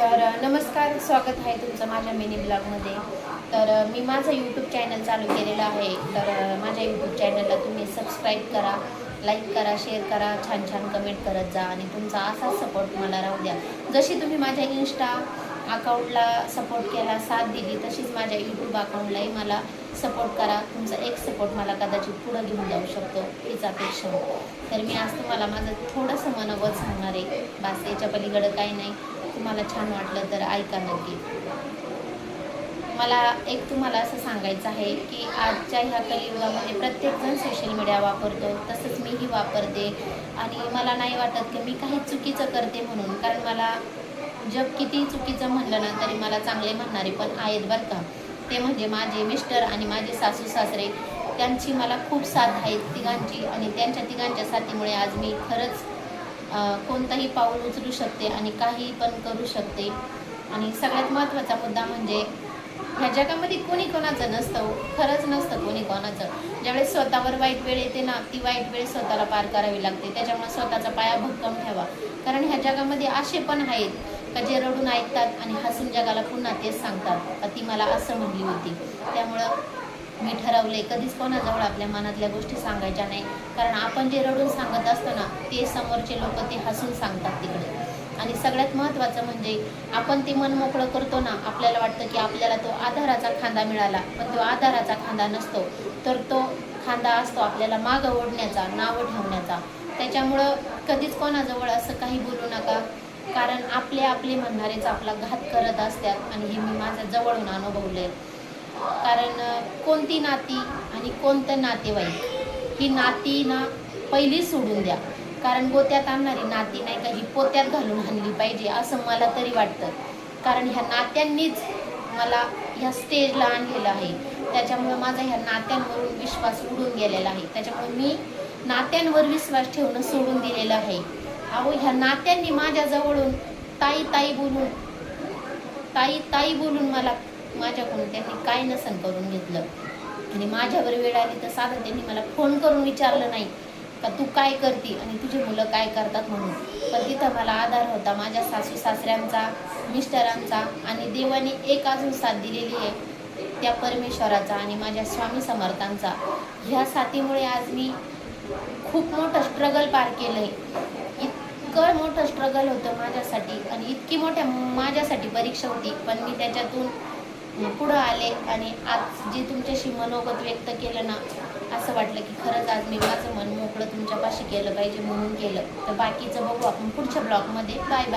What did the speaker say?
तर नमस्कार, स्वागत आहे तुमचं माझ्या मिनी ब्लॉगमध्ये. तर मी माझं यूट्यूब चॅनल चालू केलेलं आहे. तर माझ्या यूट्यूब चॅनलला तुम्ही सबस्क्राईब करा, लाईक करा, शेअर करा, छान छान कमेंट करत जा आणि तुमचा असाच सपोर्ट मला राहू द्या. जशी तुम्ही माझ्या इन्स्टा अकाउंटला सपोर्ट केला, साथ दिली, तशीच माझ्या यूट्यूब अकाउंटलाही मला सपोर्ट करा. तुमचा एक सपोर्ट मला कदाचित पुढं घेऊन जाऊ शकतो, हीच अपेक्षा. तर मी आज तुम्हाला माझं थोडंसं मनोगत सांगणार आहे. बस याच्या पलीकडं काही नाही. तुम्हाला छान वाटलं तर ऐका नक्की. मला एक तुम्हाला असं सांगायचं आहे की आजच्या ह्या कलियुगामध्ये प्रत्येकजण सोशल मीडिया वापरतो, तसंच मीही वापरते. आणि मला नाही वाटत की मी काही चुकीचं करते म्हणून, कारण मला जग किती चुकीचं म्हणलं ना तरी मला चांगले म्हणणारे पण आहेत बरं का. ते म्हणजे माझे मिस्टर आणि माझे सासू सासरे. त्यांची मला खूप साथ आहे तिघांची, आणि त्यांच्या तिघांच्या साथीमुळे आज मी खरंच कोणताही पाऊल उचलू शकते आणि काही पण करू शकते. आणि सगळ्यात महत्त्वाचा मुद्दा म्हणजे ह्या जगामध्ये कोणी कोणाचं नसतं, खरंच नसतं कोणी कोणाचं. ज्यावेळेस स्वतःवर वाईट वेळ येते ना, ती वाईट वेळ स्वतःला पार करावी लागते. त्याच्यामुळे स्वतःचा पाया भक्कम ठेवा, कारण ह्या जगामध्ये असे पण आहेत का जे रडून ऐकतात आणि हसून जगाला पुन्हा तेच सांगतात का ती मला असं म्हणली होती. त्यामुळं मी ठरवले कधीच कोणाजवळ आपल्या मनातल्या गोष्टी सांगायच्या नाही, कारण आपण जे रडून सांगत असतो ना ते समोरचे लोक ते हसून सांगतात तिकडे. आणि सगळ्यात महत्त्वाचं म्हणजे आपण ते मन मोकळं करतो ना, आपल्याला वाटतं की आपल्याला तो आधाराचा खांदा मिळाला, पण तो आधाराचा खांदा नसतो, तर तो खांदा असतो आपल्याला मागं ओढण्याचा, नावं ठेवण्याचा. त्याच्यामुळं कधीच कोणाजवळ असं काही बोलू नका, कारण आपले म्हणणारेच आपला घात करत असतात. आणि हे मी माझ्या जवळून अनुभवले. कारण कोणती नाती आणि कोणतं नातेवाईक, ही नाती ना पहिली सोडून द्या, कारण गोत्यात आणणारी नाती नाही का, ही पोत्यात घालून आणली पाहिजे असं मला तरी वाटतं. कारण ह्या नात्यांनीच मला ह्या स्टेजला आणलेलं आहे. त्याच्यामुळं माझा ह्या नात्यांवरून विश्वास उडून गेलेला आहे. त्याच्यामुळे मी नात्यांवर विश्वास ठेवणं सोडून दिलेलं आहे. अहो, ह्या नात्यांनी माझ्याजवळून ताई ताई बोलून मला माझ्याकडून त्यांनी काय नसन करून घेतलं. आणि माझ्यावर वेळ आली तर साधं त्यांनी मला फोन करून विचारलं नाही का तू काय करते आणि तुझी मुलं काय करतात म्हणून. पण तिथं मला आधार होता माझ्या सासू सासऱ्यांचा, मिस्टरांचा, आणि देवाने एक अजून साथ दिलेली आहे त्या परमेश्वराचा आणि माझ्या स्वामी समर्थांचा. ह्या साथीमुळे आज मी खूप मोठं स्ट्रगल पार केलं आहे. इतकं मोठं स्ट्रगल होतं माझ्यासाठी, आणि इतकी मोठ्या माझ्यासाठी परीक्षा होती, पण मी त्याच्यातून पुढं आले. आणि आज जे तुमच्याशी मनोगत व्यक्त केलं ना, असं वाटलं की खरंच आज मी माझं मन मोकळं तुमच्यापाशी केलं पाहिजे म्हणून केलं. तर बाकीचं बघू आपण पुढच्या ब्लॉगमध्ये. Bye bye.